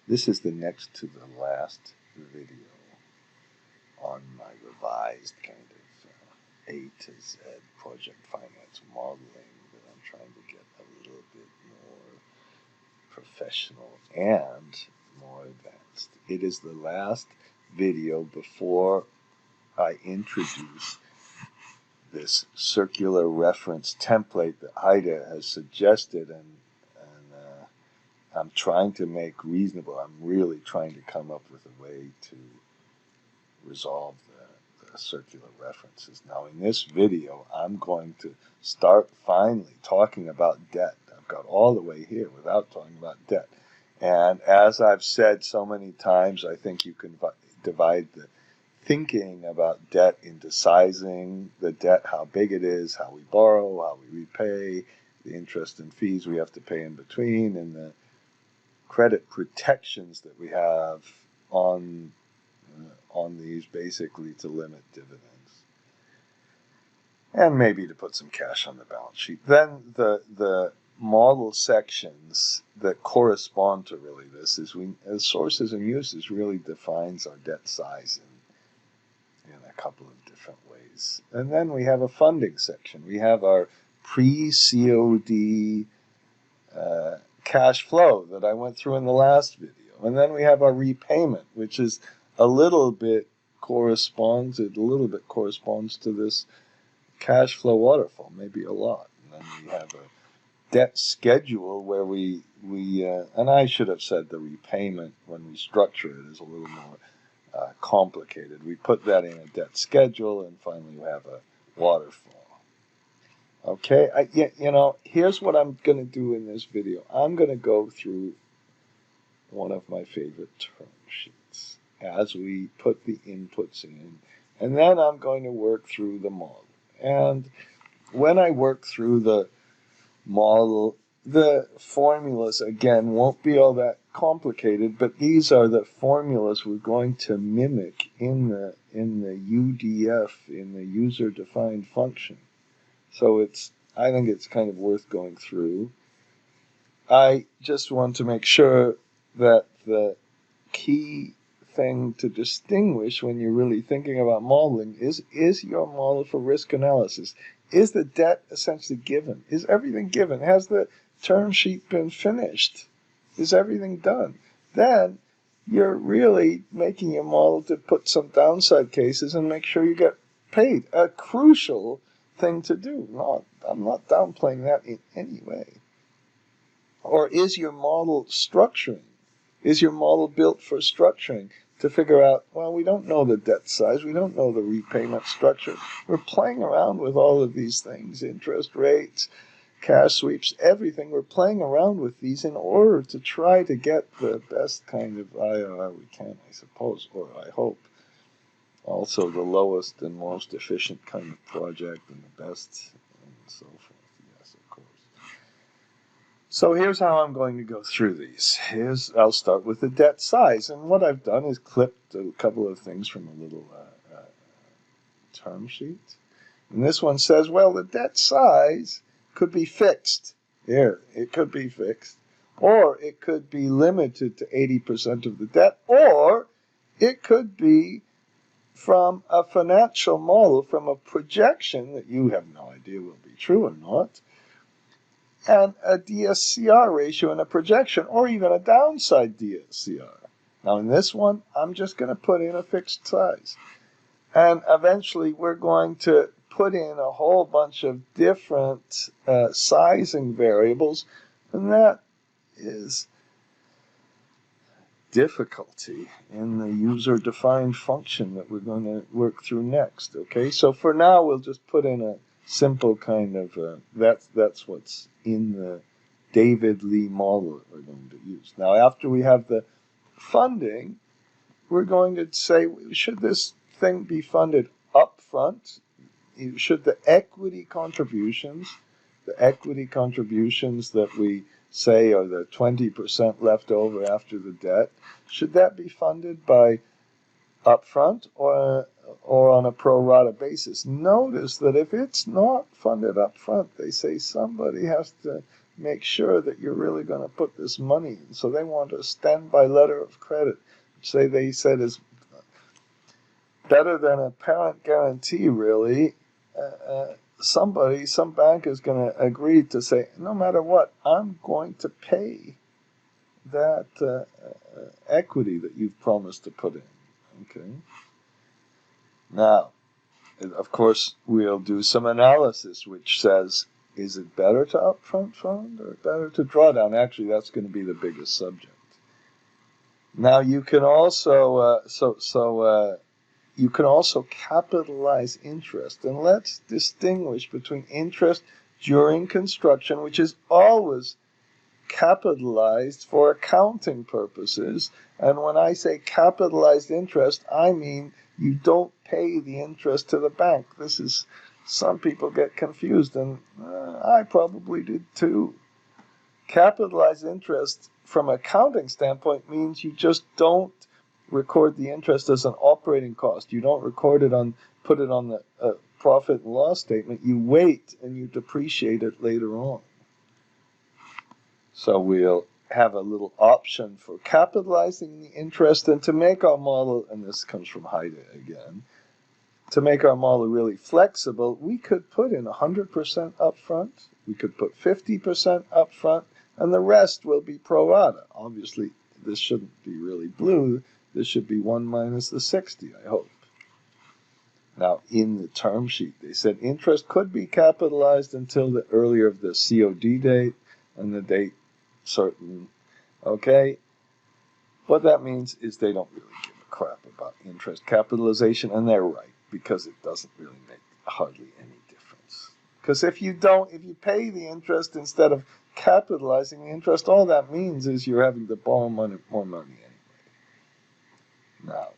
This is the next to the last video on my revised kind of A to Z project finance modeling that I'm trying to get a little bit more professional and more advanced. It is the last video before I introduce this circular reference template that Haida has suggested, and I'm trying to make reasonable. I'm really trying to come up with a way to resolve the circular references. Now, in this video, I'm going to start finally talking about debt. I've got all the way here without talking about debt. And as I've said so many times, I think you can divide the thinking about debt into sizing the debt, how big it is, how we borrow, how we repay, the interest and fees we have to pay in between, and the credit protections that we have on these, basically to limit dividends and maybe to put some cash on the balance sheet. Then the model sections that correspond to really this is as sources and uses really defines our debt size in a couple of different ways. And then we have a funding section. We have our pre-COD cash flow that I went through in the last video. And then we have our repayment, which is a little bit corresponds to this cash flow waterfall, maybe a lot. And then we have a debt schedule where we and I should have said the repayment when we structure it is a little more complicated. We put that in a debt schedule, and finally we have a waterfall. Okay, here's what I'm going to do in this video. I'm going to go through one of my favorite term sheets as we put the inputs in, and then I'm going to work through the model. And when I work through the model, the formulas, again, won't be all that complicated, but these are the formulas we're going to mimic in the UDF, in the user-defined function. So I think it's kind of worth going through. I just want to make sure that the key thing to distinguish when you're really thinking about modeling is your model for risk analysis. Is the debt essentially given? Is everything given? Has the term sheet been finished? Is everything done? Then you're really making your model to put some downside cases and make sure you get paid. A crucial thing to do. I'm not downplaying that in any way. Or is your model structuring? Is your model built for structuring to figure out, well, we don't know the debt size, we don't know the repayment structure. We're playing around with all of these things, interest rates, cash sweeps, everything. We're playing around with these in order to try to get the best kind of IRR we can, I suppose, or I hope. Also the lowest and most efficient kind of project and the best and so forth. Yes, of course. So here's how I'm going to go through these. I'll start with the debt size. And what I've done is clipped a couple of things from a little term sheet. And this one says, well, the debt size could be fixed. Here, it could be fixed. Or it could be limited to 80% of the debt. Or it could be from a financial model, from a projection that you have no idea will be true or not, and a DSCR ratio and a projection, or even a downside DSCR. Now in this one, I'm just going to put in a fixed size. And eventually we're going to put in a whole bunch of different sizing variables, and that is difficulty in the user-defined function that we're going to work through next. Okay, so for now we'll just put in a simple kind of that's what's in the David Lee model that we're going to use. Now after we have the funding, we're going to say, should this thing be funded up front? Should the equity contributions that we say are the 20% left over after the debt, should that be funded by upfront or on a pro rata basis? Notice that if it's not funded upfront, they say somebody has to make sure that you're really going to put this money in. So they want a standby letter of credit, which they said is better than a parent guarantee, really. Some bank is going to agree to say, no matter what, I'm going to pay that equity that you've promised to put in. Okay. Now, of course, we'll do some analysis which says, is it better to upfront fund or better to drawdown? Actually, that's going to be the biggest subject. Now, you can also you can also capitalize interest, and let's distinguish between interest during construction, which is always capitalized for accounting purposes, and when I say capitalized interest, I mean you don't pay the interest to the bank. Some people get confused, and I probably did too. Capitalized interest from an accounting standpoint means you just don't record the interest as an operating cost. You don't put it on the profit and loss statement. You wait and you depreciate it later on. So we'll have a little option for capitalizing the interest, and to make our model, and this comes from Heide again, to make our model really flexible, we could put in 100% upfront, we could put 50% upfront, and the rest will be pro rata. Obviously, this shouldn't be really blue. This should be 1 minus the 60, I hope. Now, in the term sheet, they said interest could be capitalized until the earlier of the COD date and the date certain. Okay? What that means is they don't really give a crap about interest capitalization, and they're right, because it doesn't really make hardly any difference. Because if you pay the interest instead of capitalizing the interest, all that means is you're having to borrow more money anyway. Now,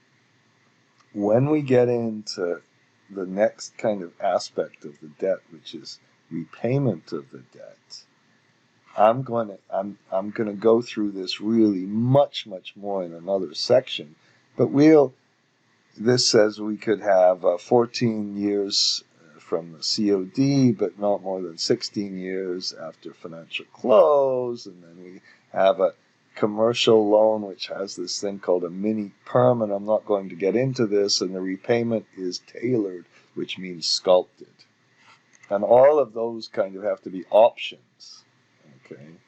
when we get into the next kind of aspect of the debt, which is repayment of the debt, I'm going to go through this really much more in another section, but this says we could have 14 years from the COD, but not more than 16 years after financial close, and then we have a commercial loan which has this thing called a mini perm, and I'm not going to get into this, and the repayment is tailored, which means sculpted. And all of those kind of have to be options. Okay.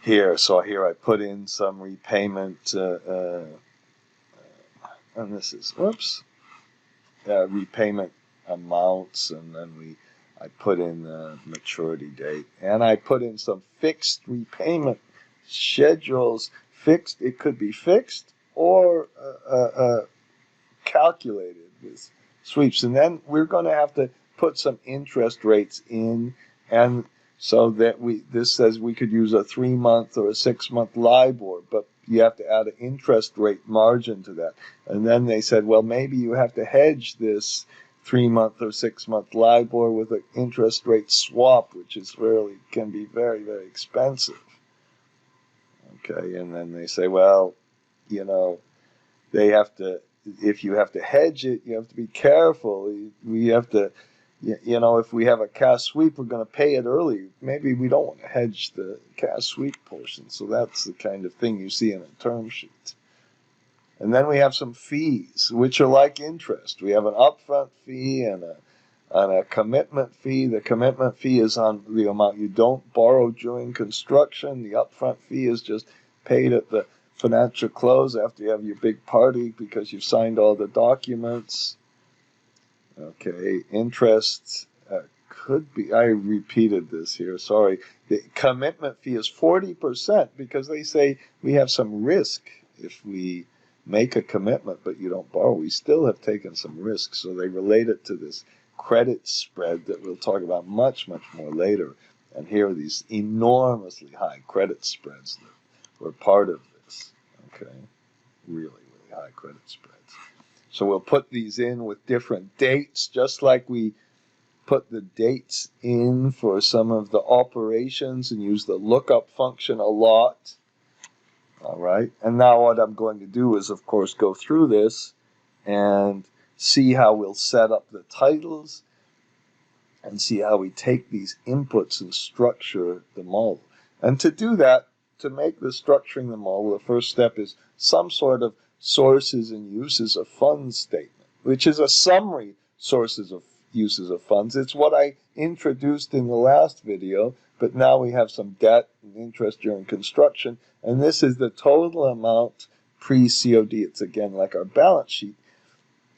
Here I put in some repayment, and this is, repayment amounts, and then I put in the maturity date, and I put in some fixed repayment schedules. Fixed, it could be fixed or calculated with sweeps, and then we're going to have to put some interest rates in, and so that this says we could use a 3-month or a 6-month LIBOR, but you have to add an interest rate margin to that. And then they said, well, maybe you have to hedge this 3-month or 6-month LIBOR with an interest rate swap, which can be very, very expensive. Okay, and then they say, well, if you have to hedge it, you have to be careful. We have to, if we have a cash sweep, we're going to pay it early. Maybe we don't want to hedge the cash sweep portion. So that's the kind of thing you see in a term sheet. And then we have some fees, which are like interest. We have an upfront fee and a commitment fee. The commitment fee is on the amount you don't borrow during construction. The upfront fee is just paid at the financial close after you have your big party because you've signed all the documents. Okay, interest could be, I repeated this here, sorry. The commitment fee is 40% because they say we have some risk if we make a commitment but you don't borrow. We still have taken some risk, so they relate it to this credit spread that we'll talk about much more later. And here are these enormously high credit spreads that were part of this. Okay, really high credit spreads. So we'll put these in with different dates, just like we put the dates in for some of the operations and use the lookup function a lot. All right, and now what I'm going to do is, of course, go through this and see how we'll set up the titles. and see how we take these inputs and structure the model. And to do that, to make the structuring the model, the first step is some sort of sources and uses of funds statement, which is a summary sources of uses of funds. It's what I introduced in the last video, but now we have some debt and interest during construction, and this is the total amount pre-COD. It's again like our balance sheet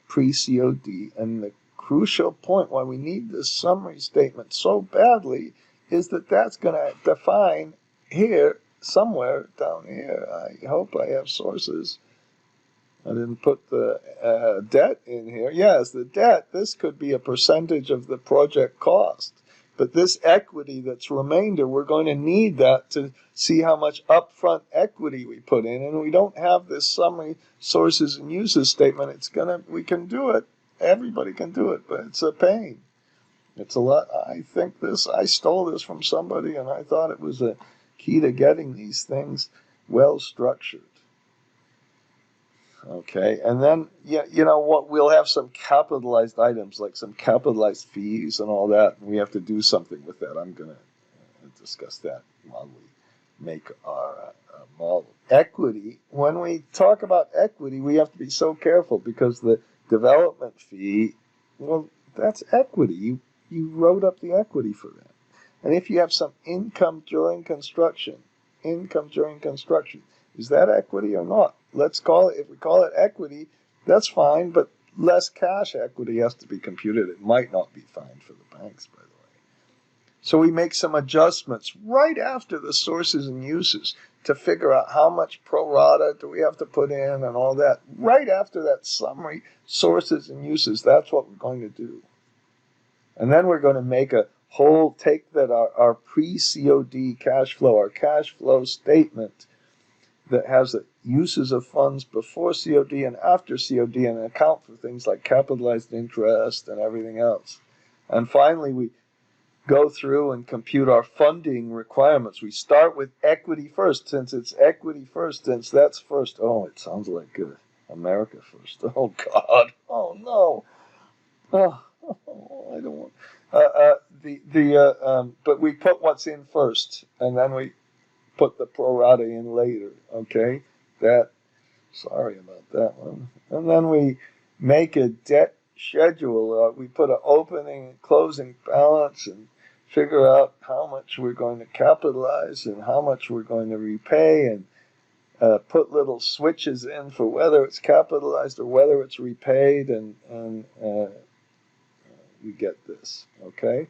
pre-COD, and the crucial point why we need this summary statement so badly is that that's going to define here, somewhere down here. I hope I have sources. I didn't put the debt in here. Yes, the debt, this could be a percentage of the project cost. But this equity that's remainder, we're going to need that to see how much upfront equity we put in. And we don't have this summary sources and uses statement. We can do it. Everybody can do it, but it's a pain. It's a lot. I stole this from somebody, and I thought it was a key to getting these things well structured. Okay, and then, you know what, we'll have some capitalized items, like some capitalized fees and all that, and we have to do something with that. I'm going to discuss that while we make our model. Equity, when we talk about equity, we have to be so careful because the development fee, well, that's equity. You wrote up the equity for that. And if you have some income during construction, is that equity or not? Let's call it, if we call it equity, that's fine, but less cash equity has to be computed. It might not be fine for the banks, by the way. So we make some adjustments right after the sources and uses to figure out how much pro rata do we have to put in and all that. Right after that summary, sources and uses, that's what we're going to do. And then we're going to make take that our pre-COD cash flow, our cash flow statement, that has the uses of funds before COD and after COD and account for things like capitalized interest and everything else. And finally, we go through and compute our funding requirements. We start with equity first, since it's equity first, since that's first. Oh, it sounds like America first. Oh, God. Oh, no. I don't want... but we put what's in first, and then we put the pro rata in later, okay? Sorry about that one. And then we make a debt schedule. We put an opening and closing balance and figure out how much we're going to capitalize and how much we're going to repay, and put little switches in for whether it's capitalized or whether it's repaid, and we get this, okay?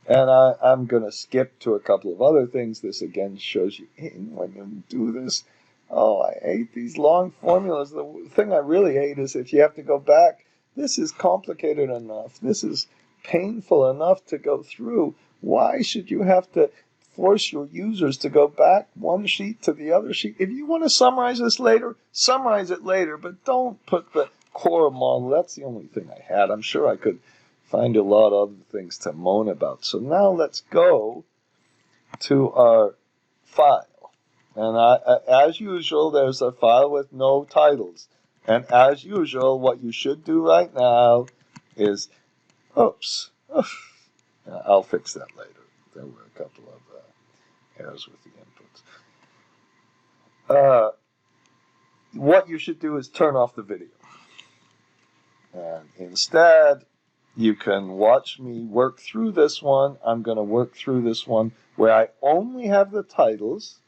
And I'm going to skip to a couple of other things. This again shows you, when you do this, I hate these long formulas. The thing I really hate is if you have to go back. This is complicated enough. This is painful enough to go through. Why should you have to force your users to go back one sheet to the other sheet? If you want to summarize this later, summarize it later, but don't put the core model. That's the only thing I had. I'm sure I could find a lot of other things to moan about. So now let's go to our file. And as usual, there's a file with no titles. And as usual, what you should do right now is, oops, I'll fix that later. There were a couple of errors with the inputs. What you should do is turn off the video. And instead, you can watch me work through this one. I'm going to work through this one where I only have the titles.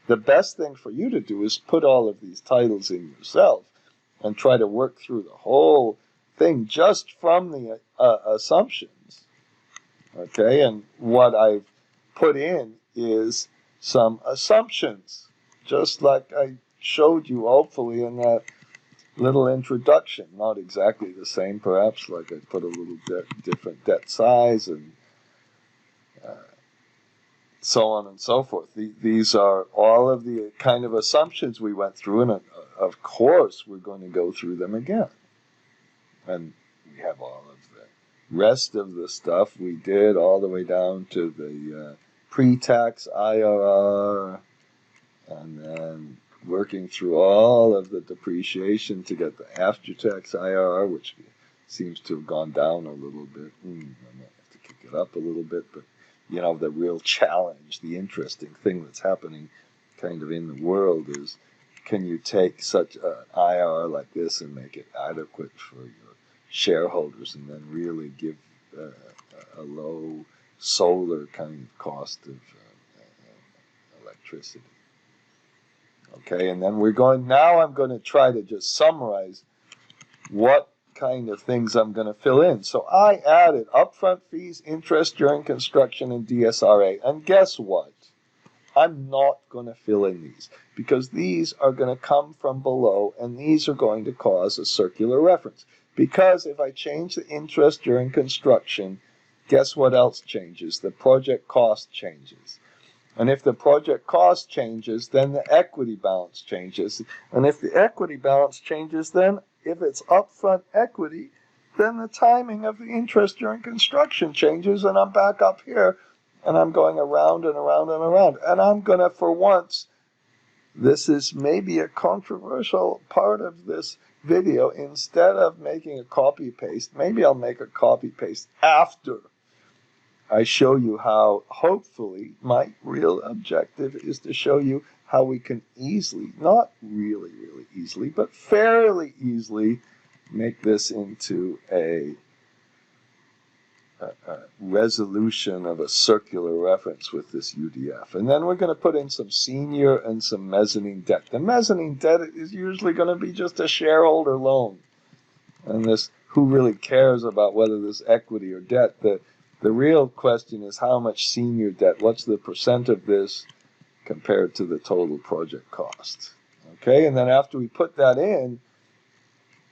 The best thing for you to do is put all of these titles in yourself and try to work through the whole thing just from the assumptions. Okay, and what I've put in is some assumptions, just like I showed you hopefully in that little introduction. Not exactly the same, perhaps, like I put a little different debt size and so on and so forth. These are all of the kind of assumptions we went through, and of course we're going to go through them again. And we have all of the rest of the stuff we did all the way down to the pre-tax IRR, and then working through all of the depreciation to get the after-tax IRR, which seems to have gone down a little bit. I might have to kick it up a little bit, but you know, the real challenge, the interesting thing that's happening kind of in the world is, can you take such an IR like this and make it adequate for your shareholders, and then really give a low solar kind of cost of electricity? Okay, and then now I'm going to try to just summarize what kind of things I'm going to fill in. So I added upfront fees, interest during construction, and DSRA. And guess what? I'm not going to fill in these, because these are going to come from below, and these are going to cause a circular reference. Because if I change the interest during construction, guess what else changes? The project cost changes. And if the project cost changes, then the equity balance changes. And if the equity balance changes, then if it's upfront equity, then the timing of the interest during construction changes, and I'm back up here, and I'm going around and around and around. And I'm going to, for once, this is maybe a controversial part of this video, instead of making a copy-paste, maybe I'll make a copy-paste after I show you how, hopefully, my real objective is to show you how we can easily, not really, really easily, but fairly easily make this into a resolution of a circular reference with this UDF. And then we're going to put in some senior and some mezzanine debt. The mezzanine debt is usually going to be just a shareholder loan. And this, who really cares about whether this equity or debt? The real question is how much senior debt, what's the percent of this compared to the total project cost? Okay, and then after we put that in,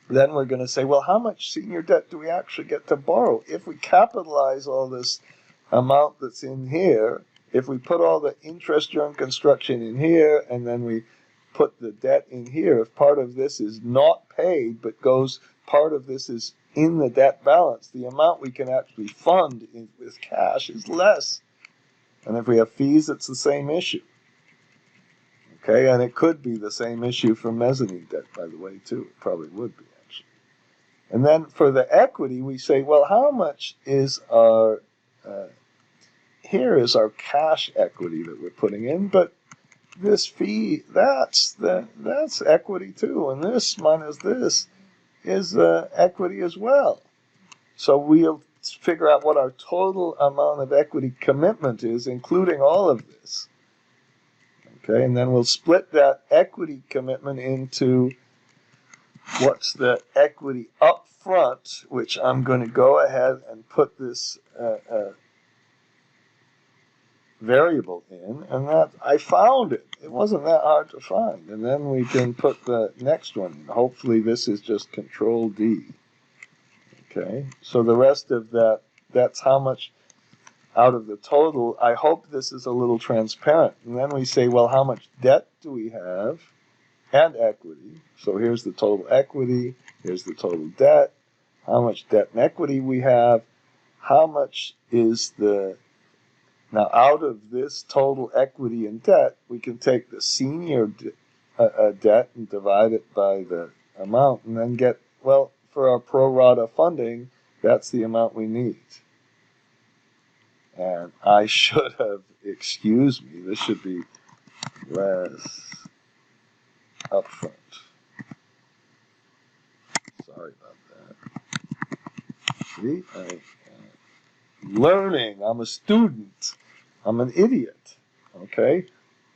then we're going to say, well, how much senior debt do we actually get to borrow? If we capitalize all this amount that's in here, if we put all the interest during construction in here, and then we put the debt in here, if part of this is not paid, but part of this is in the debt balance, the amount we can actually fund with cash is less. And if we have fees, it's the same issue. Okay, and it could be the same issue for mezzanine debt, by the way, too. It probably would be, actually. And then for the equity, we say, well, how much is our, here is our cash equity that we're putting in, but this fee, that's equity too, and this minus this is equity as well. So we'll figure out what our total amount of equity commitment is, including all of this. Okay, and then we'll split that equity commitment into what's the equity up front, which I'm going to go ahead and put this variable in, and that I found it. It wasn't that hard to find. And then we can put the next one in. Hopefully this is just Control D. Okay, so the rest of that, that's how much out of the total. I hope this is a little transparent. And then we say, well, how much debt do we have and equity? So here's the total equity, here's the total debt, how much debt and equity we have, how much is the, now out of this total equity and debt, we can take the senior debt and divide it by the amount, and then get, well, for our pro rata funding, that's the amount we need. And I should have, excuse me, this should be less upfront. Sorry about that. See, I'm learning. I'm a student. I'm an idiot. Okay?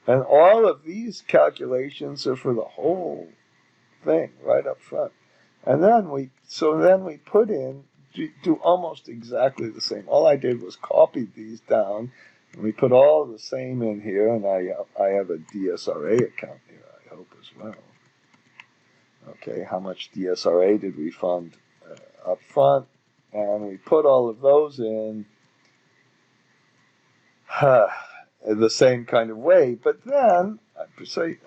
And all of these calculations are for the whole thing right up front. And then we put in, do almost exactly the same. All I did was copy these down, and we put all the same in here, and I have a DSRA account here, I hope, as well. Okay, how much DSRA did we fund up front? And we put all of those in the same kind of way. But then,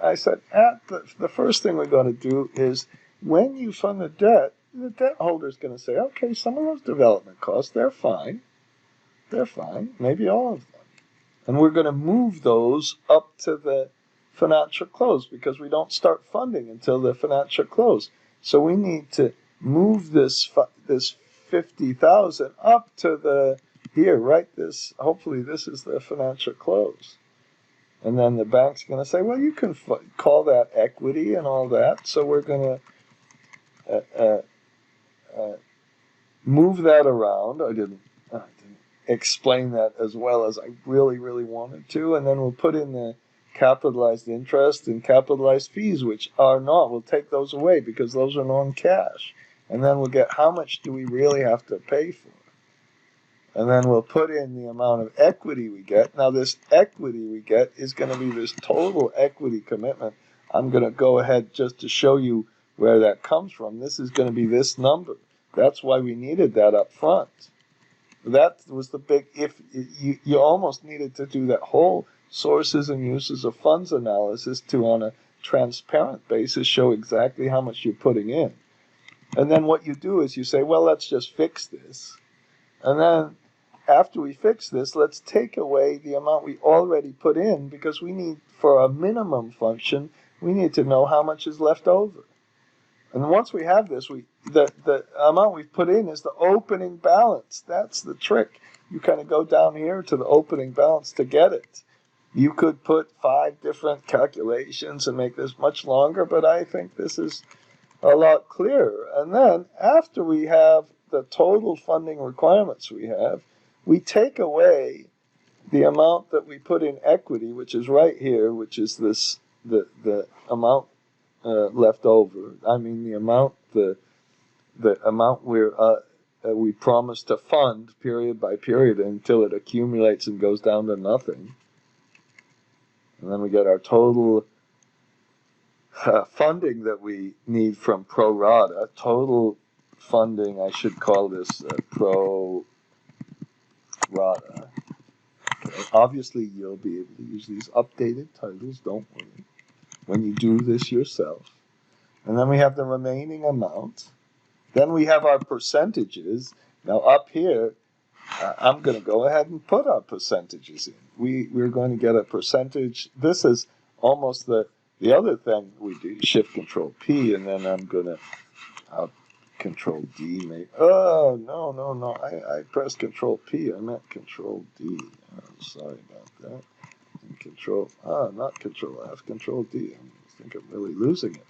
I said, the first thing we're going to do is, when you fund the debt holder is going to say, okay, some of those development costs, they're fine. They're fine, maybe all of them. And we're going to move those up to the financial close, because we don't start funding until the financial close. So we need to move this 50,000 up to the here, write this. Hopefully this is the financial close. And then the bank's going to say, well, you can call that equity and all that. So we're going to move that around. I didn't explain that as well as I really, really wanted to. And then we'll put in the capitalized interest and capitalized fees, which are not. We'll take those away because those are non-cash. And then we'll get how much do we really have to pay for. And then we'll put in the amount of equity we get. Now this equity we get is going to be this total equity commitment. I'm going to go ahead just to show you where that comes from. This is going to be this number. That's why we needed that up front. That was the big, if you almost needed to do that whole sources and uses of funds analysis to, on a transparent basis, show exactly how much you're putting in. And then what you do is you say, well, let's just fix this. And then after we fix this, let's take away the amount we already put in, because we need, for a minimum function, we need to know how much is left over. And once we have this, the amount we've put in is the opening balance. That's the trick. You kind of go down here to the opening balance to get it. You could put 5 different calculations and make this much longer, but I think this is a lot clearer. And then after we have the total funding requirements we take away the amount that we put in equity, which is right here, which is this the amount left over. I mean the amount we promise to fund period by period until it accumulates and goes down to nothing. And then we get our total funding that we need from pro rata. Total funding, I should call this pro rata. Okay. Obviously, you'll be able to use these updated titles, don't worry, when you do this yourself. And then we have the remaining amount. Then we have our percentages. Now up here, I'm going to go ahead and put our percentages in. We're going to get a percentage. This is almost the other thing we do, Shift Control P, and then I'm going to Control D. Oh, no. I pressed Control P. I meant Control D. I'm sorry about that. And not Control F, Control D. I think I'm really losing it.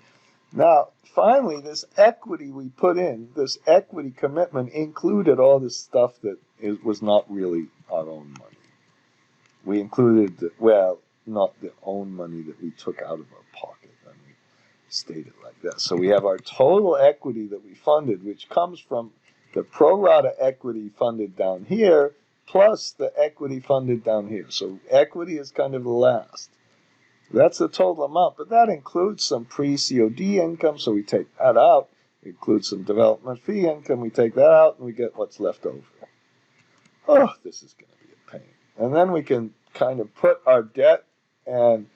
Now, finally, this equity we put in, this equity commitment included all this stuff that was not really our own money. We included, not the own money that we took out of our pocket. Let me state it like that. So we have our total equity that we funded, which comes from the pro rata equity funded down here, plus the equity funded down here. So equity is kind of the last. That's the total amount, but that includes some pre-COD income, so we take that out. It includes some development fee income, we take that out, and we get what's left over. Oh, this is going to be a pain. And then we can kind of put our debt and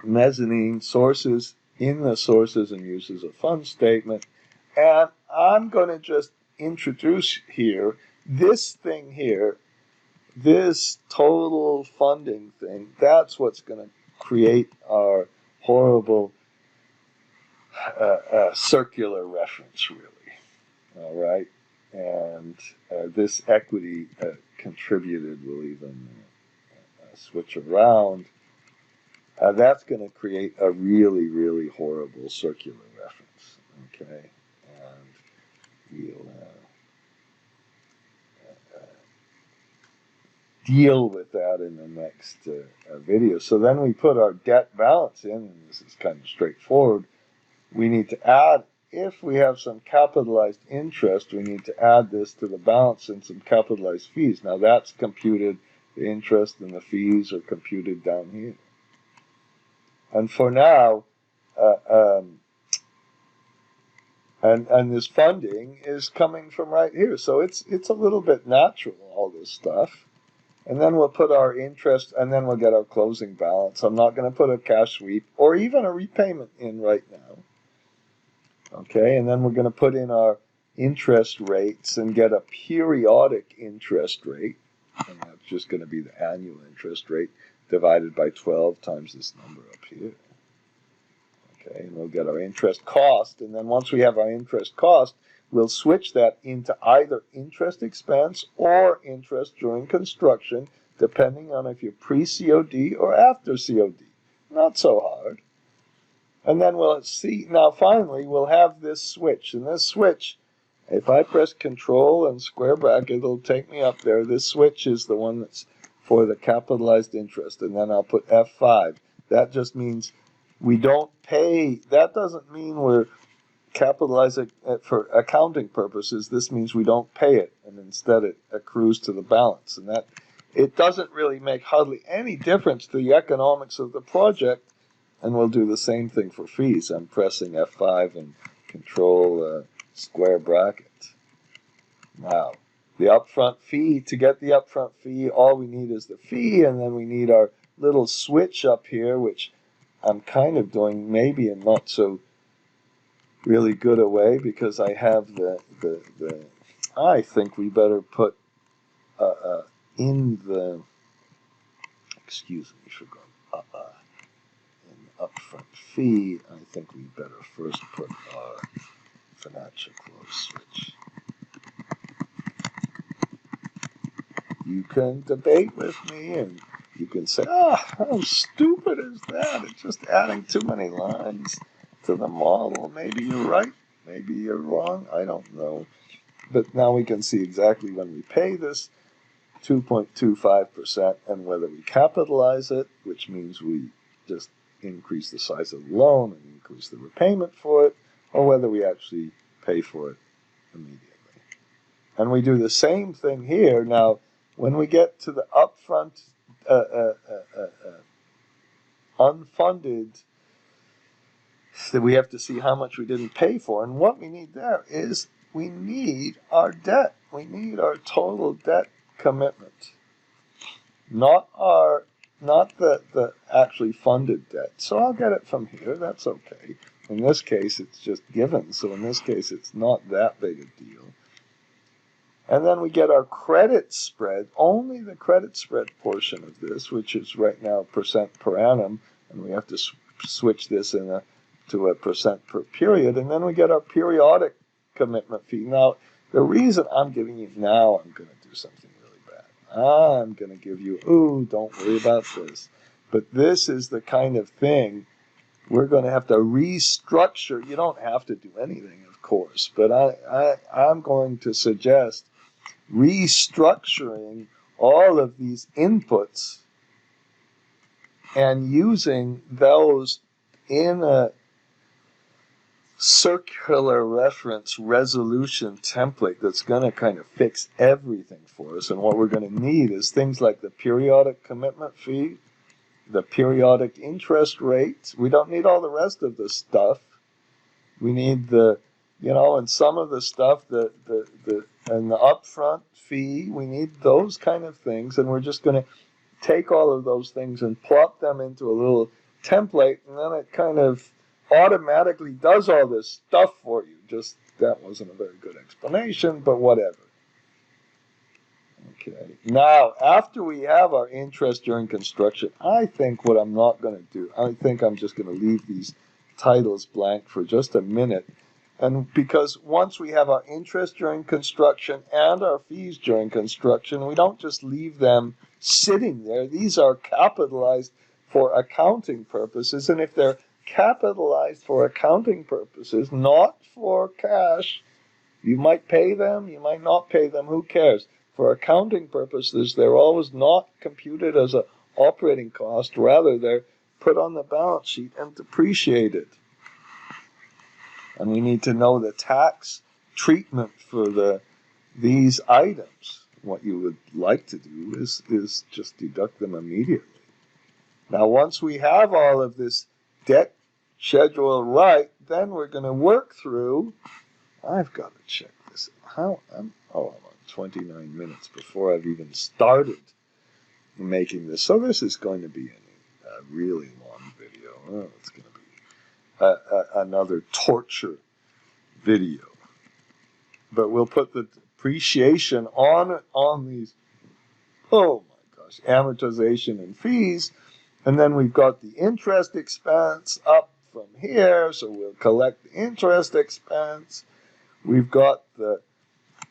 mezzanine sources in the sources and uses of funds statement. And I'm going to just introduce here this thing here, this total funding thing. That's what's going to create our horrible circular reference, really. All right? And this equity contributed will even switch around. That's going to create a really, really horrible circular reference. Okay? And we'll deal with that in the next video. So then we put our debt balance in, and this is kind of straightforward. We need to add, if we have some capitalized interest, we need to add this to the balance and some capitalized fees. Now that's computed, the interest and the fees are computed down here. And for now, and this funding is coming from right here. So it's a little bit natural, all this stuff. And then we'll put our interest, and then we'll get our closing balance. I'm not going to put a cash sweep or even a repayment in right now. Okay, and then we're going to put in our interest rates and get a periodic interest rate. And that's just going to be the annual interest rate divided by 12 times this number up here. Okay, and we'll get our interest cost. And then once we have our interest cost, we'll switch that into either interest expense or interest during construction, depending on if you're pre-COD or after COD. Not so hard. And then we'll see, now finally, we'll have this switch. And this switch, if I press Control and square bracket, it'll take me up there. This switch is the one that's for the capitalized interest. And then I'll put F5. That just means we don't pay. That doesn't mean we're capitalizing it for accounting purposes. This means we don't pay it, and instead it accrues to the balance. And that it doesn't really make hardly any difference to the economics of the project. And we'll do the same thing for fees. I'm pressing F5 and Control square bracket. Now, the upfront fee, to get the upfront fee, all we need is the fee, and then we need our little switch up here, which I'm kind of doing maybe in not so really good a way, because I have I think we better put in the, excuse me for going upfront fee, I think we better first put our financial close switch. You can debate with me and you can say, how stupid is that? It's just adding too many lines to the model. Maybe you're right, maybe you're wrong, I don't know. But now we can see exactly when we pay this 2.25% and whether we capitalize it, which means we just increase the size of the loan and increase the repayment for it, or whether we actually pay for it immediately. And we do the same thing here. Now, when we get to the upfront unfunded, we have to see how much we didn't pay for. And what we need there is we need our debt. We need our total debt commitment, not the actually funded debt. So I'll get it from here. That's okay. In this case, it's just given. So in this case, it's not that big a deal. And then we get our credit spread, only the credit spread portion of this, which is right now percent per annum, and we have to switch this to a percent per period. And then we get our periodic commitment fee. Now, the reason I'm giving you now, I'm going to do something really bad. I'm going to give you, don't worry about this. But this is the kind of thing we're going to have to restructure. You don't have to do anything, of course, but I'm going to suggest restructuring all of these inputs and using those in a circular reference resolution template that's going to kind of fix everything for us. And what we're going to need is things like the periodic commitment fee, the periodic interest rate. We don't need all the rest of the stuff. We need and some of the stuff, and the upfront fee, we need those kind of things. And we're just going to take all of those things and plop them into a little template, and then it kind of automatically does all this stuff for you. Just, that wasn't a very good explanation, but whatever. Okay. Now, after we have our interest during construction, I think what I'm not going to do, I think I'm just going to leave these titles blank for just a minute. And because once we have our interest during construction and our fees during construction, we don't just leave them sitting there. These are capitalized for accounting purposes. And if they're capitalized for accounting purposes, not for cash, you might pay them, you might not pay them, who cares? For accounting purposes, they're always not computed as an operating cost. Rather, they're put on the balance sheet and depreciated. And we need to know the tax treatment for these items. What you would like to do is just deduct them immediately. Now, once we have all of this debt schedule right, then we're going to work through. I've got to check this. I'm on 29 minutes before I've even started making this. So this is going to be a really long video. It's going to be another torture video. But we'll put the depreciation on these, amortization and fees. And then we've got the interest expense up from here. So we'll collect the interest expense. We've got the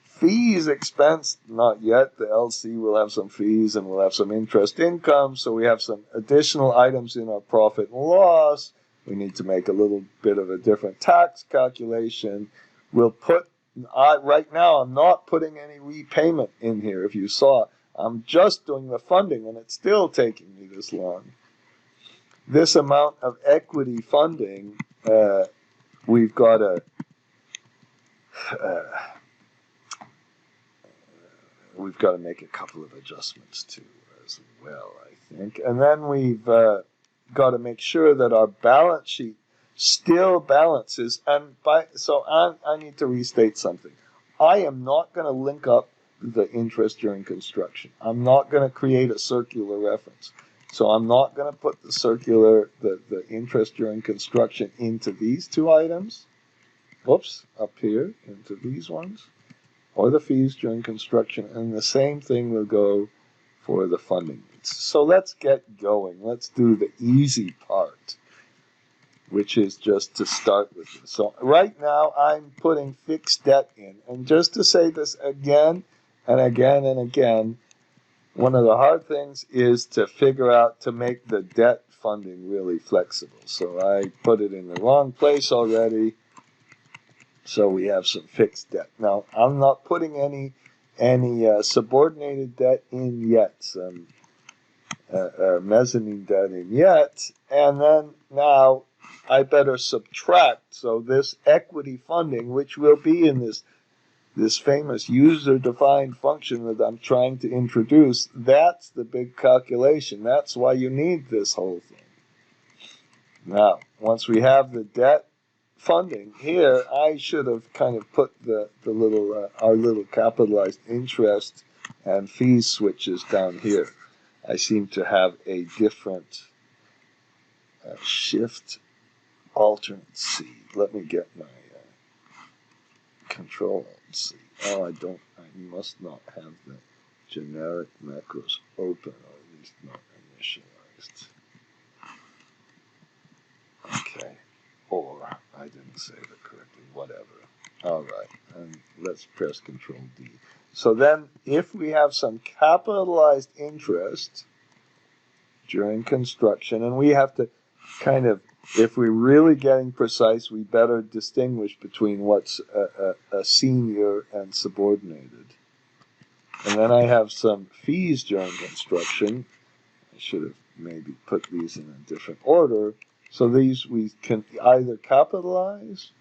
fees expense, not yet. The LC will have some fees and we'll have some interest income. So we have some additional items in our profit and loss. We need to make a little bit of a different tax calculation. We'll put, right now I'm not putting any repayment in here. If you saw, I'm just doing the funding and it's still taking me this long. This amount of equity funding, we've got to make a couple of adjustments to as well, I think. And then we've got to make sure that our balance sheet still balances. So I need to restate something. I am not going to link up the interest during construction. I'm not going to create a circular reference. So I'm not going to put the interest during construction into these two items. Whoops, up here into these ones. Or the fees during construction, and the same thing will go for the funding. So let's get going. Let's do the easy part, which is just to start with this. So right now I'm putting fixed debt in, and just to say this again and again and again, one of the hard things is to figure out to make the debt funding really flexible. So I put it in the wrong place already. So we have some fixed debt. Now, I'm not putting any subordinated debt in yet, some mezzanine debt in yet. And then now I better subtract. So this equity funding, which will be in this famous user-defined function that I'm trying to introduce, that's the big calculation. That's why you need this whole thing. Now, once we have the debt funding here, I should have kind of put our little capitalized interest and fees switches down here. I seem to have a different shift alternate C. Let me get my control C. Oh, I must not have the generic macros open, or at least not initialized. Okay. Or I didn't say that correctly, whatever. All right, and let's press Control D. So then if we have some capitalized interest during construction, and we have to kind of, if we're really getting precise, we better distinguish between what's a senior and subordinated. And then I have some fees during construction. I should have maybe put these in a different order. So these we can either capitalize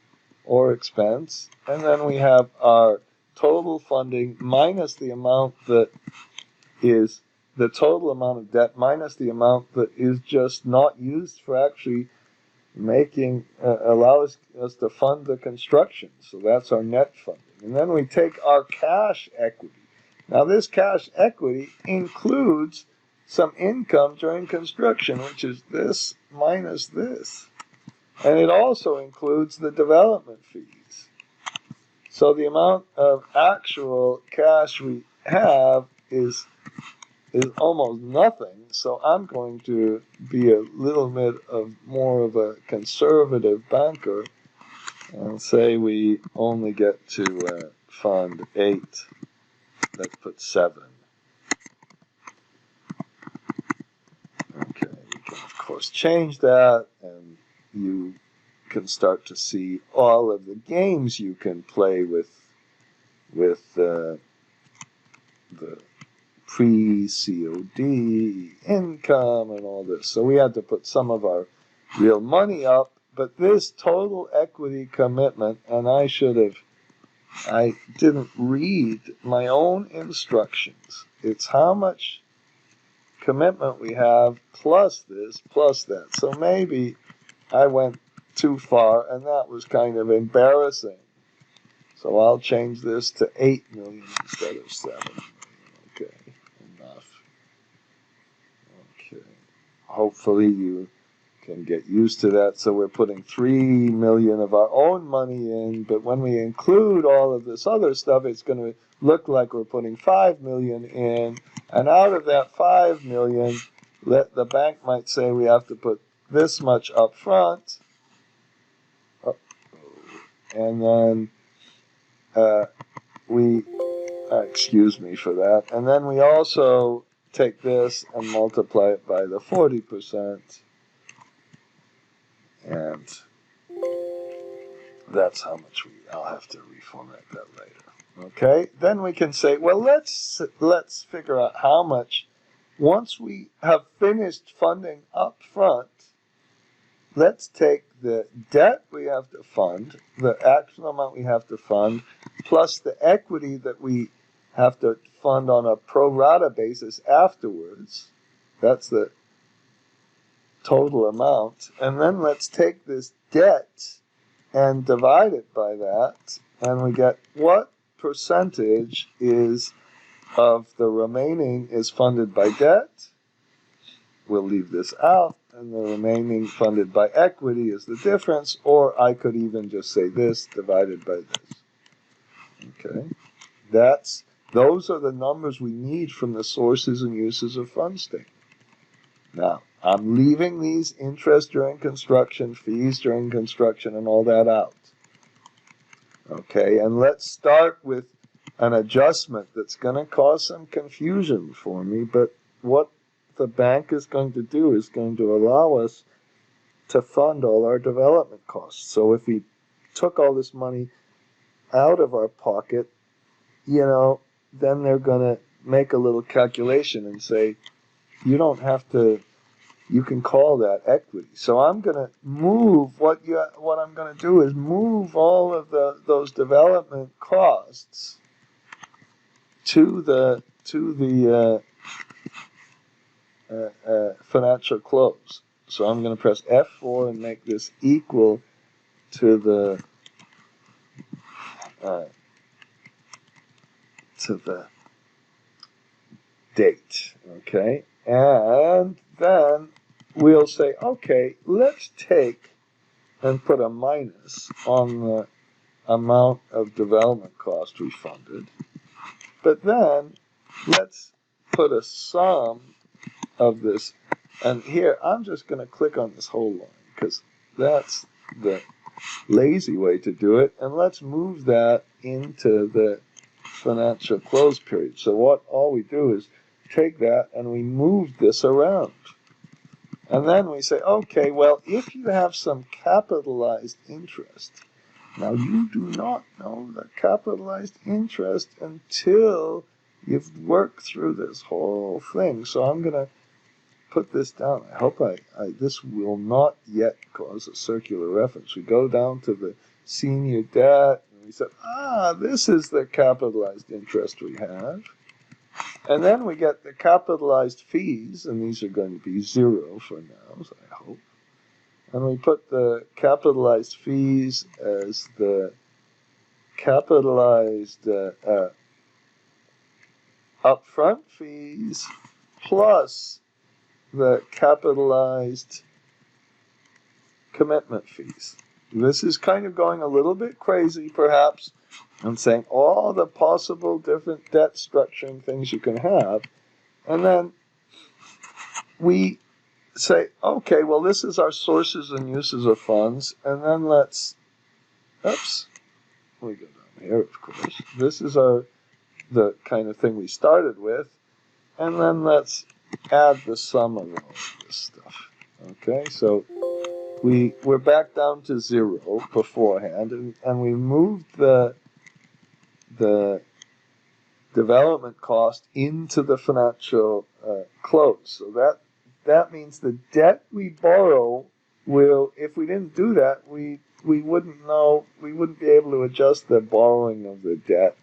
or expense. And then we have our total funding minus the amount that is the total amount of debt minus the amount that is just not used for actually allows us to fund the construction. So that's our net funding. And then we take our cash equity. Now this cash equity includes some income during construction, which is this minus this. And it also includes the development fees. So the amount of actual cash we have is almost nothing. So I'm going to be a little bit of more of a conservative banker and say we only get to fund 8. Let's put 7. Okay, we can of course change that, and you can start to see all of the games you can play with the pre-COD income and all this. So we had to put some of our real money up, but this total equity commitment, and I didn't read my own instructions. It's how much commitment we have plus this, plus that. So maybe I went too far, and that was kind of embarrassing. So I'll change this to 8 million instead of 7 million. Okay, enough. Okay, hopefully you can get used to that. So we're putting 3 million of our own money in, but when we include all of this other stuff, it's going to look like we're putting 5 million in, and out of that 5 million, the bank might say we have to put this much up front, and then excuse me for that. And then we also take this and multiply it by the 40%. And that's how much I'll have to reformat that later. Okay? Then we can say, well, let's figure out how much, once we have finished funding up front, let's take the debt we have to fund, the actual amount we have to fund, plus the equity that we have to fund on a pro rata basis afterwards. That's the total amount. And then let's take this debt and divide it by that, and we get what percentage is of the remaining is funded by debt. We'll leave this out, and the remaining funded by equity is the difference, or I could even just say this divided by this. Okay? Those are the numbers we need from the sources and uses of fund statement. Now, I'm leaving these interest during construction, fees during construction, and all that out. Okay, and let's start with an adjustment that's going to cause some confusion for me, but what the bank is going to do is going to allow us to fund all our development costs. So if we took all this money out of our pocket, then they're going to make a little calculation and say, you don't have to, you can call that equity. So I'm going to move, what I'm going to do is move all of those development costs to the financial close. So I'm going to press F4 and make this equal to the date. Okay, and then we'll say, okay, let's take and put a minus on the amount of development cost we funded, but then let's put a sum of this, and here I'm just going to click on this whole line because that's the lazy way to do it, and let's move that into the financial close period. So all we do is take that and we move this around, and then we say, okay, well, if you have some capitalized interest, now you do not know the capitalized interest until you've worked through this whole thing. So I'm going to put this down. I hope this will not yet cause a circular reference. We go down to the senior debt, and we said, this is the capitalized interest we have. And then we get the capitalized fees, and these are going to be 0 for now, so I hope. And we put the capitalized fees as the capitalized upfront fees plus the capitalized commitment fees. This is kind of going a little bit crazy, perhaps, and saying all the possible different debt structuring things you can have. And then we say, okay, well, this is our sources and uses of funds. And then we go down here, of course. This is the kind of thing we started with. And then let's add the sum of all of this stuff. Okay, so we're back down to 0 beforehand, and we moved the development cost into the financial close. So that means the debt we borrow will, if we didn't do that, we wouldn't know, we wouldn't be able to adjust the borrowing of the debt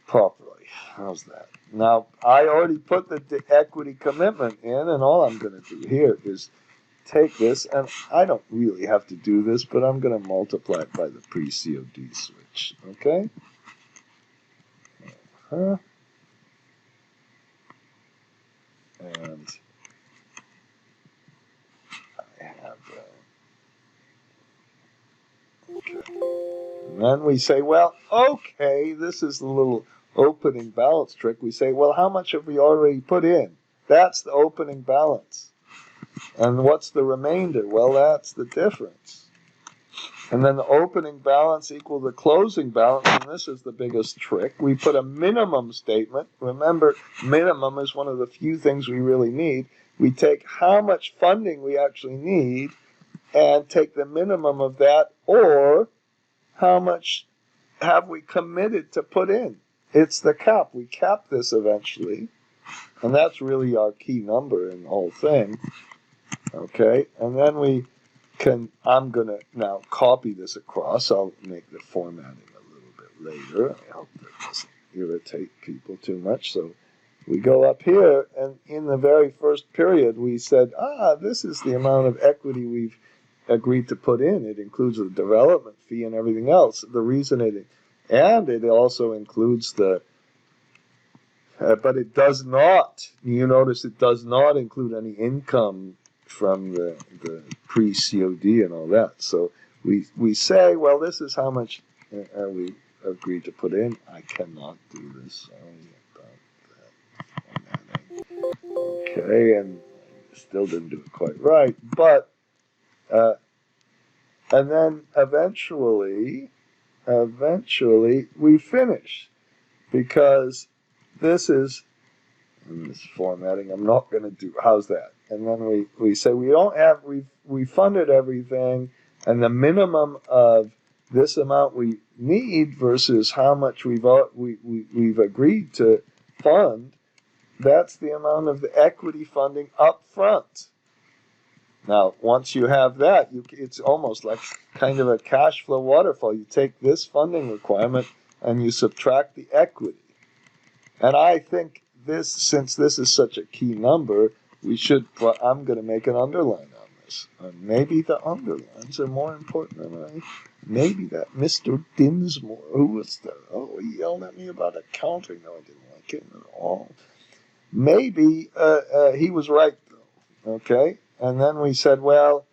properly. How's that? Now, I already put the equity commitment in, and all I'm going to do here is take this, and I don't really have to do this, but I'm going to multiply it by the pre-COD switch, okay? And I have okay. And then we say, well, okay, this is the little opening balance trick. We say, well, how much have we already put in? That's the opening balance. And what's the remainder? Well, that's the difference. And then the opening balance equal the closing balance, and this is the biggest trick. We put a minimum statement. Remember, minimum is one of the few things we really need. We take how much funding we actually need and take the minimum of that, or how much have we committed to put in. It's the cap. We cap this eventually, and that's really our key number in the whole thing. Okay, and then I'm going to now copy this across. I'll make the formatting a little bit later. I hope that doesn't irritate people too much. So we go up here, and in the very first period, we said, this is the amount of equity we've agreed to put in. It includes the development fee and everything else. The reason and it also includes but it does not, you notice it does not include any income from the pre-COD and all that. So we say, well, this is how much we agreed to put in. I cannot do this. Sorry about that. Okay, and still didn't do it quite right. But, and then eventually we finish, because this is, in this formatting, I'm not going to do, how's that? And then we say we funded everything, and the minimum of this amount we need versus how much we've agreed to fund, that's the amount of the equity funding up front. Now, once you have that, it's almost like kind of a cash flow waterfall. You take this funding requirement and you subtract the equity. And I think since this is such a key number, I'm going to make an underline on this. Maybe the underlines are more important than maybe that Mr. Dinsmore, who was he yelled at me about accounting. No, I didn't like him at all. Maybe he was right, though. Okay? And then we said, well,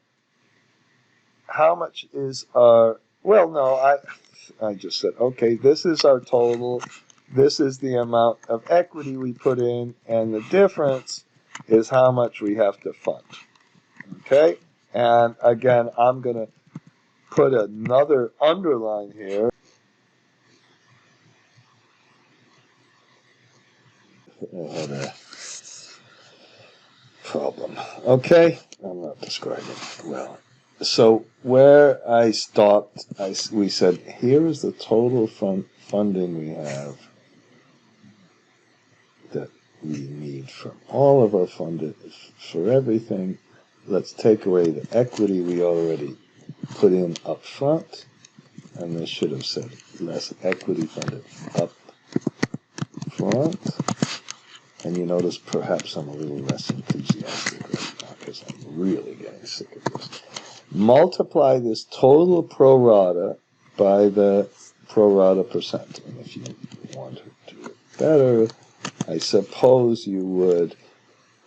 how much is our... Well, no, I just said, okay, this is our total. This is the amount of equity we put in, and the difference is how much we have to fund. Okay? And again, I'm going to put another underline here. I had a problem. Okay? I'm not describing it well. So where I stopped, we said, here is the total funding we have that we need from all of our funded, for everything. Let's take away the equity we already put in up front, and this should have said less equity funded up front. And you notice perhaps I'm a little less enthusiastic right now because I'm really getting sick of this. Multiply this total pro rata by the pro rata percent. And if you want to do it better, I suppose you would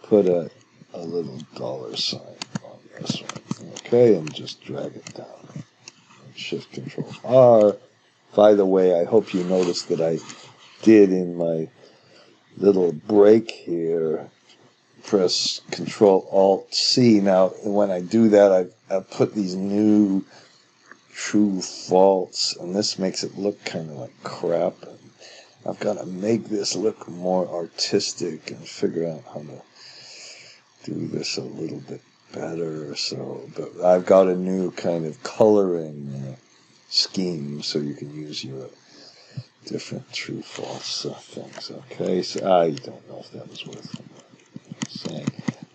put a little dollar sign on this one. Okay, and just drag it down. Shift Control R. By the way, I hope you noticed that I did in my little break here press Control Alt C. Now, when I do that, I put these new true false, and this makes it look kind of like crap. And I've got to make this look more artistic and figure out how to do this a little bit better. So, but I've got a new kind of coloring scheme, so you can use your different true false things. Okay, so I don't know if that was worth saying.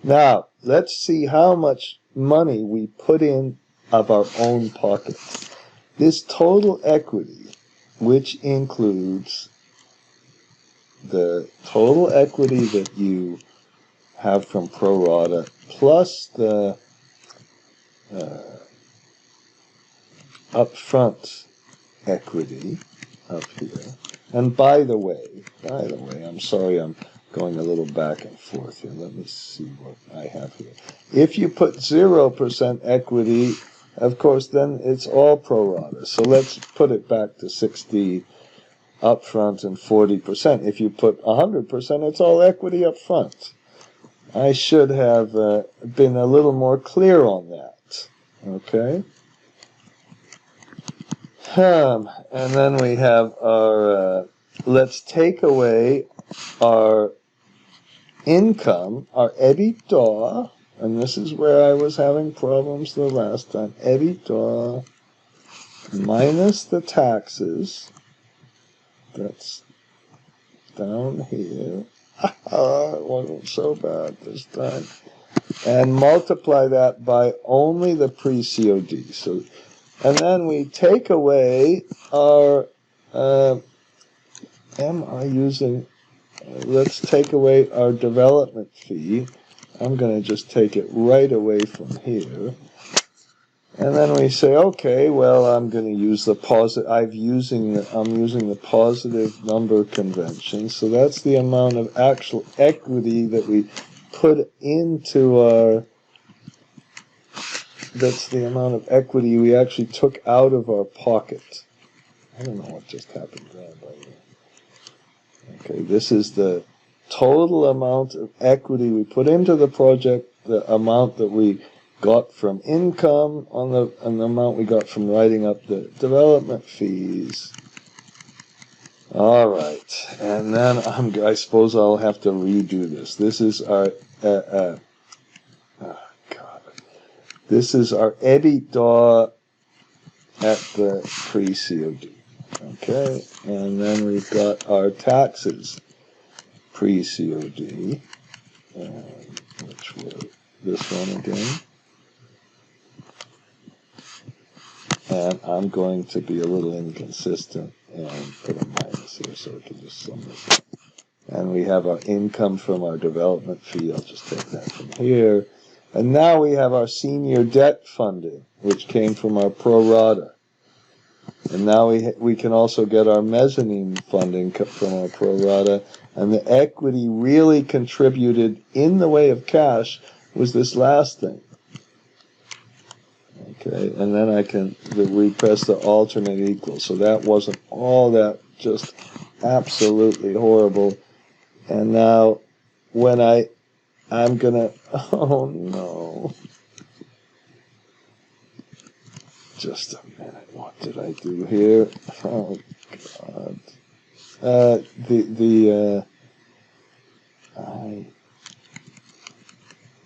Now, let's see how much money we put in of our own pocket. This total equity, which includes the total equity that you have from pro rata plus the upfront equity up here. And by the way, I'm sorry I'm going a little back and forth here. Let me see what I have here. If you put 0% equity, of course, then it's all pro rata. So let's put it back to 60 up front and 40%. If you put 100%, it's all equity up front. I should have been a little more clear on that. Okay? And then we have our, let's take away our income, our EBITDA, and this is where I was having problems the last time. EBITDA minus the taxes, that's down here. It wasn't so bad this time. And multiply that by only the pre-COD. So, and then we take away our, let's take away our development fee. I'm going to just take it right away from here. And then we say, okay, well, I'm going to use the positive. I'm using the positive number convention. So that's the amount of actual equity that we put into our. That's the amount of equity we actually took out of our pocket. I don't know what just happened there, by the way. Okay, this is the total amount of equity we put into the project, the amount that we got from income and the amount we got from writing up the development fees. All right, and then I suppose I'll have to redo this. This is our This is our EBITDA at the pre-COD. Okay, and then we've got our taxes pre-COD, which were this one again. And I'm going to be a little inconsistent and put a minus here so we can just sum this up. And we have our income from our development fee. I'll just take that from here. And now we have our senior debt funding, which came from our pro rata. And now we can also get our mezzanine funding from our pro rata. And the equity really contributed in the way of cash was this last thing. Okay, and then we press the alternate equal. So that wasn't all that just absolutely horrible. And now when I'm gonna, oh no. Just a minute, what did I do here? Oh God.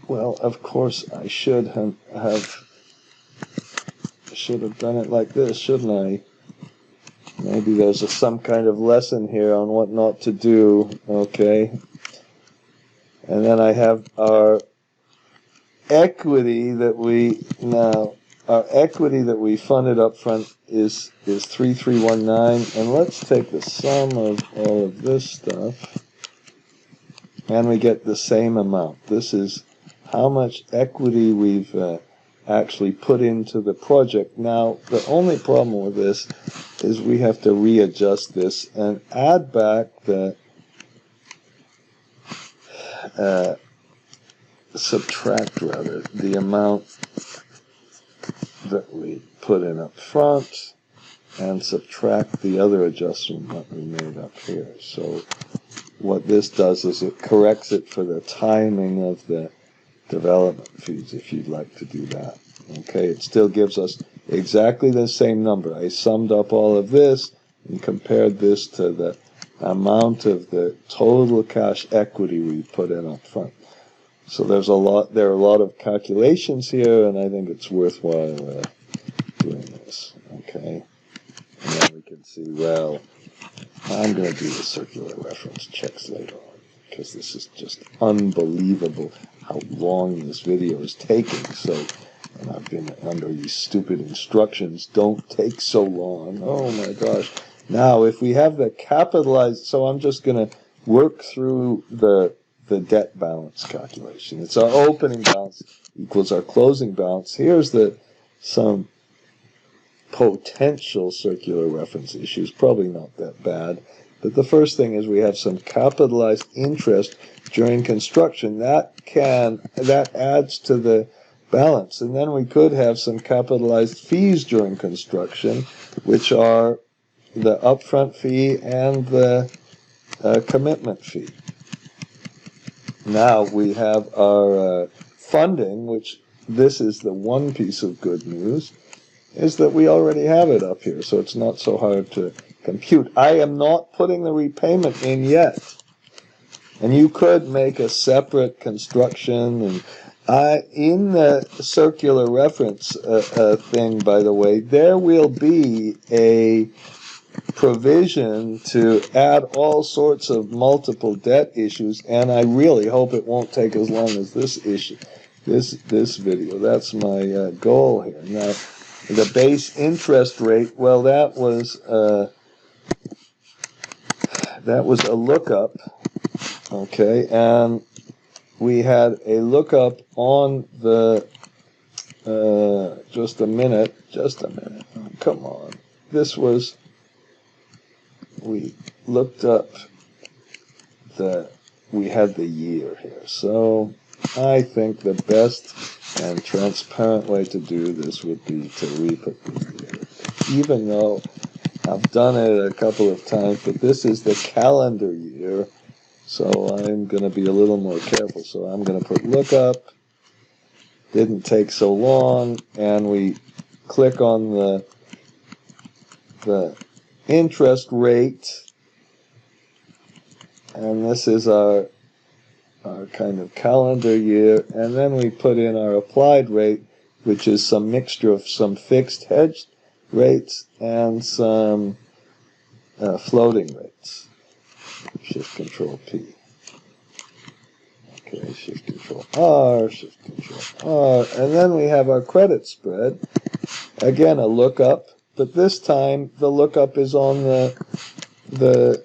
Well, of course I should have done it like this, shouldn't I? Maybe there's some kind of lesson here on what not to do, okay? And then I have our equity that we funded up front is 3319, and let's take the sum of all of this stuff, and we get the same amount. This is how much equity we've actually put into the project. Now, the only problem with this is we have to readjust this and add back subtract the amount that we put in up front and subtract the other adjustment that we made up here. So what this does is it corrects it for the timing of the development fees, if you'd like to do that. Okay, it still gives us exactly the same number. I summed up all of this and compared this to the amount of the total cash equity we put in up front. So there are a lot of calculations here, and I think it's worthwhile doing this. Okay, and then we can see, well, I'm going to do the circular reference checks later on, because this is just unbelievable how long this video is taking. So, and I've been under these stupid instructions, don't take so long. Oh my gosh. Now, if we have the capitalized, so I'm just going to work through the debt balance calculation. It's our opening balance equals our closing balance. Here's some potential circular reference issues, probably not that bad. But the first thing is we have some capitalized interest during construction. That adds to the balance. And then we could have some capitalized fees during construction, which are the upfront fee and the commitment fee. Now we have our funding, which this is the one piece of good news. is that we already have it up here, so it's not so hard to compute. I am not putting the repayment in yet. And you could make a separate construction. And in the circular reference thing, by the way, there will be a provision to add all sorts of multiple debt issues, and I really hope it won't take as long as this video. That's my goal here. Now, the base interest rate, well, that was a lookup, okay, and we had a lookup on the just a minute. Oh, come on. We looked up we had the year here. So I think the best and transparent way to do this would be to re-put the year. Even though I've done it a couple of times, but this is the calendar year, so I'm going to be a little more careful. So I'm going to put lookup. Didn't take so long, and we click on the interest rate, and this is our kind of calendar year, and then we put in our applied rate, which is some mixture of some fixed hedged rates and some floating rates. Shift Control P. Okay, Shift Control R, Shift Control R, and then we have our credit spread. Again, a lookup. But this time, the lookup is on the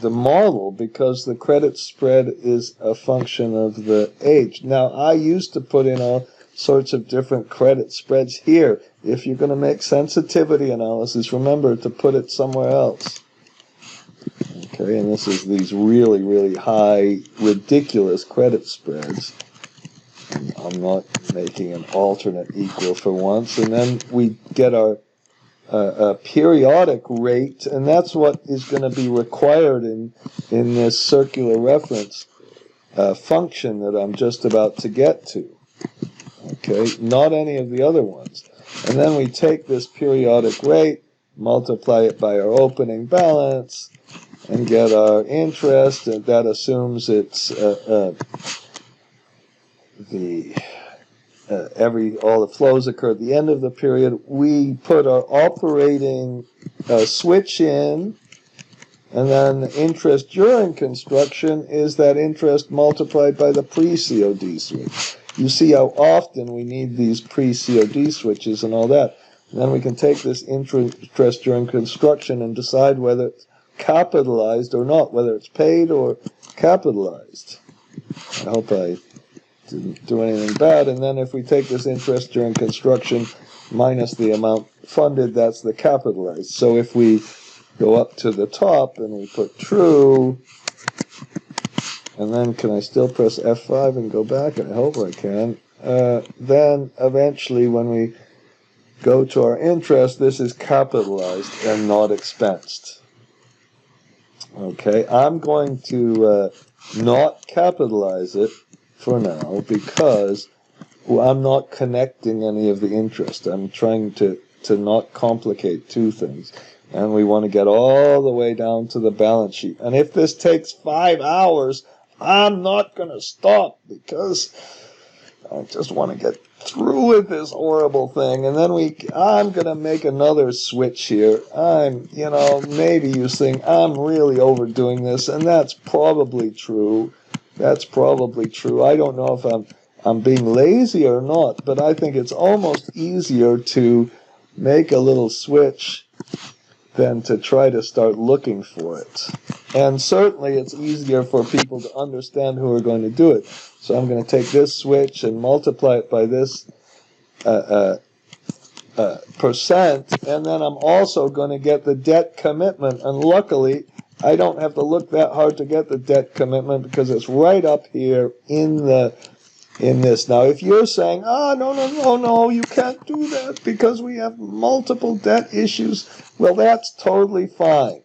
model, because the credit spread is a function of the age. Now, I used to put in all sorts of different credit spreads here. If you're going to make sensitivity analysis, remember to put it somewhere else. Okay, and this is these really, really high, ridiculous credit spreads. I'm not making an alternate equal for once. And then we get our periodic rate, and that's what is going to be required in this circular reference function that I'm just about to get to. Okay, not any of the other ones. And then we take this periodic rate, multiply it by our opening balance, and get our interest, and that assumes it's all the flows occur at the end of the period. We put our operating switch in, and then the interest during construction is that interest multiplied by the pre-COD switch. You see how often we need these pre-COD switches and all that. And then we can take this interest during construction and decide whether it's capitalized or not, whether it's paid or capitalized. I hope I didn't do anything bad. And then if we take this interest during construction minus the amount funded, that's the capitalized. So if we go up to the top and we put true, and then can I still press F5 and go back? I hope I can. Then eventually when we go to our interest, this is capitalized and not expensed. Okay, I'm going to not capitalize it for now, because I'm not connecting any of the interest. I'm trying to not complicate two things. And we want to get all the way down to the balance sheet. And if this takes 5 hours, I'm not going to stop, because I just want to get through with this horrible thing. And then I'm going to make another switch here. Maybe you think I'm really overdoing this, and that's probably true. I don't know if I'm being lazy or not, but I think it's almost easier to make a little switch than to try to start looking for it. And certainly it's easier for people to understand who are going to do it. So I'm going to take this switch and multiply it by this percent, and then I'm also going to get the debt commitment. And luckily, I don't have to look that hard to get the debt commitment, because it's right up here in this. Now, if you're saying, no, you can't do that because we have multiple debt issues, well, that's totally fine.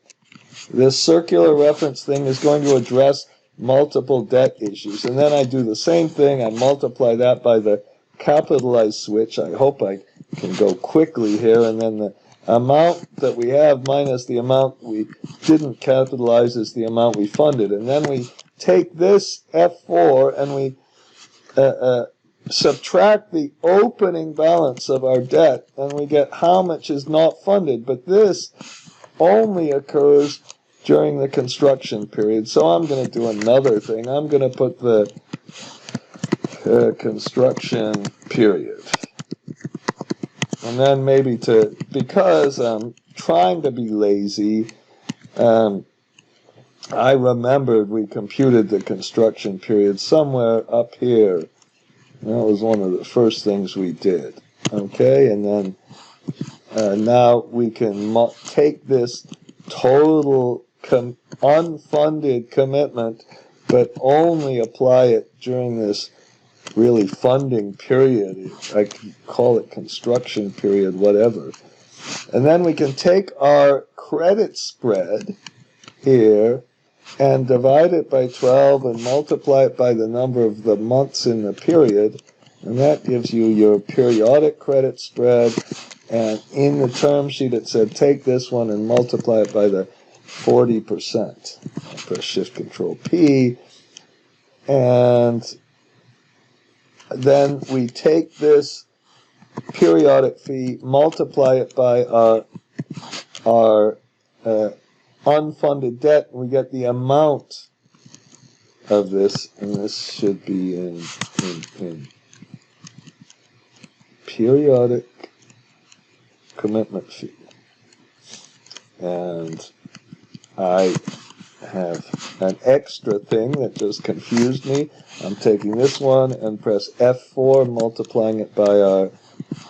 This circular reference thing is going to address multiple debt issues. And then I do the same thing. I multiply that by the capitalized switch. I hope I can go quickly here, and then the amount that we have minus the amount we didn't capitalize is the amount we funded. And then we take this F4 and we subtract the opening balance of our debt, and we get how much is not funded. But this only occurs during the construction period. So I'm going to do another thing. I'm going to put the construction period. And then maybe because I'm trying to be lazy, I remembered we computed the construction period somewhere up here. That was one of the first things we did. Okay, and then now we can take this total unfunded commitment, but only apply it during this really funding period. I can call it construction period, whatever. And then we can take our credit spread here and divide it by 12 and multiply it by the number of the months in the period, and that gives you your periodic credit spread. And in the term sheet it said take this one and multiply it by the 40%. I'll press Shift Control P, and then we take this periodic fee, multiply it by our unfunded debt, and we get the amount of this, and this should be in periodic commitment fee. And I have an extra thing that just confused me. I'm taking this one and press F4, multiplying it by our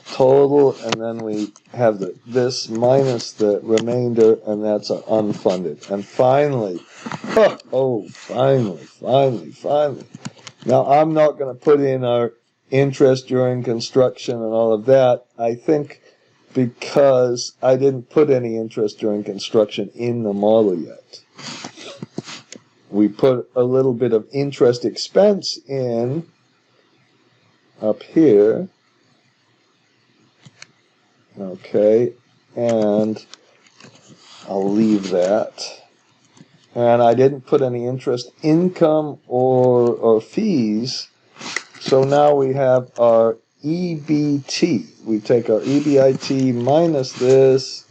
total, and then we have this minus the remainder, and that's our unfunded. And finally, finally. Now, I'm not going to put in our interest during construction and all of that. I think because I didn't put any interest during construction in the model yet. We put a little bit of interest expense in up here. Okay, and I'll leave that. And I didn't put any interest income or fees. So now we have our EBT. We take our EBIT minus this,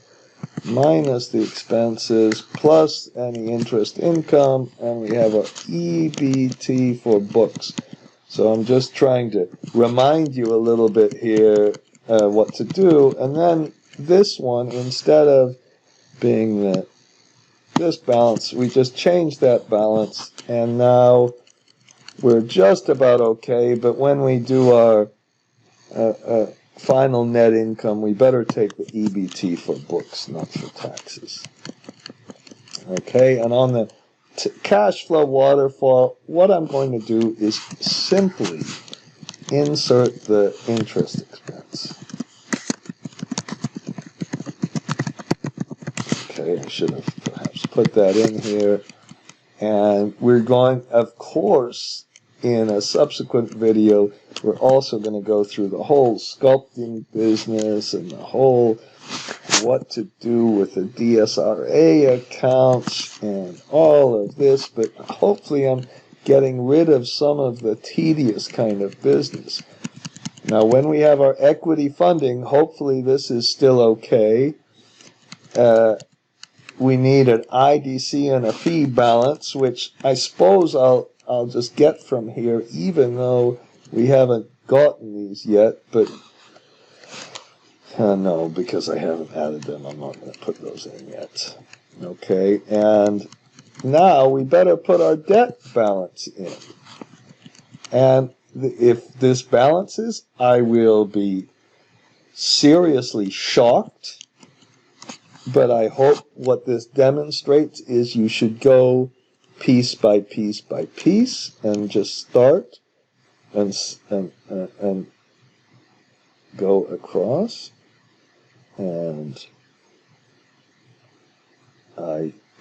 minus the expenses, plus any interest income, and we have our EBT for books. So I'm just trying to remind you a little bit here what to do. And then this one, instead of being this balance, we just change that balance, and now we're just about okay. But when we do our final net income, we better take the EBT for books, not for taxes. Okay, and on the cash flow waterfall, what I'm going to do is simply insert the interest expense. Okay, I should have perhaps put that in here. And we're going, of course, in a subsequent video, we're also going to go through the whole sculpting business and the whole what to do with the DSRA accounts and all of this, but hopefully I'm getting rid of some of the tedious kind of business. Now, when we have our equity funding, hopefully this is still okay. We need an IDC and a fee balance, which I suppose I'll just get from here, even though we haven't gotten these yet. But no, because I haven't added them, I'm not going to put those in yet. Okay, and now we better put our debt balance in. And if this balances, I will be seriously shocked. But I hope what this demonstrates is you should go piece by piece by piece and just start and go across. And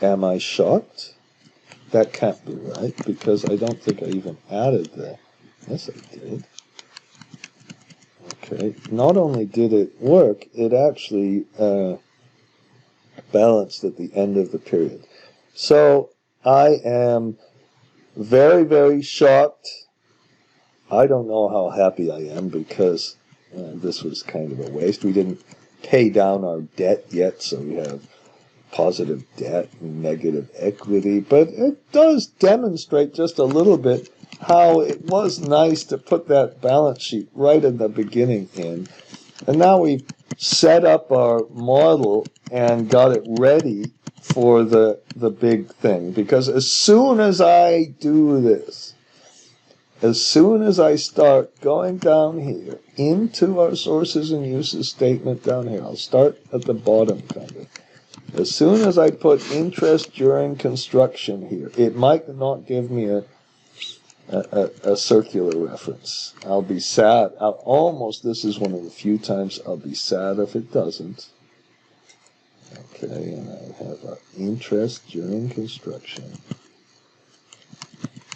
am I shocked? That can't be right, because I don't think I even added the. Yes, I did. Okay, not only did it work, it actually balanced at the end of the period. So I am very, very shocked. I don't know how happy I am because this was kind of a waste. We didn't pay down our debt yet, so we have positive debt and negative equity. But it does demonstrate just a little bit how it was nice to put that balance sheet right in the beginning in. And now we've set up our model and got it ready for the big thing. Because as soon as I do this, as soon as I start going down here into our sources and uses statement down here, I'll start at the bottom kind of. As soon as I put interest during construction here, it might not give me a circular reference. I'll be sad. This is one of the few times I'll be sad if it doesn't. Okay, and I have our interest during construction.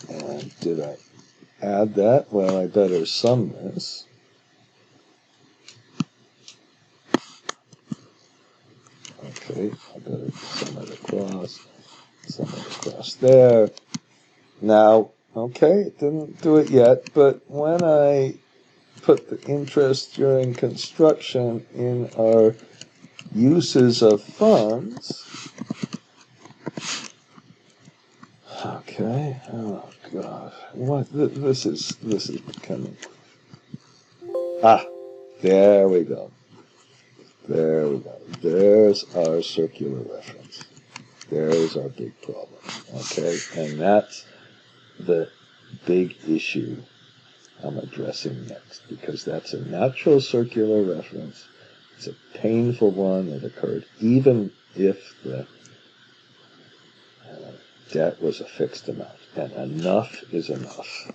And did I add that? Well, I better sum this. Okay, I better sum it across there. Now, okay, it didn't do it yet, but when I put the interest during construction in our uses of funds, okay, oh God, what, this is becoming, there we go. There we go. There's our circular reference. There's our big problem. Okay, and that's the big issue I'm addressing next, because that's a natural circular reference. It's a painful one that occurred even if the debt was a fixed amount, and enough is enough.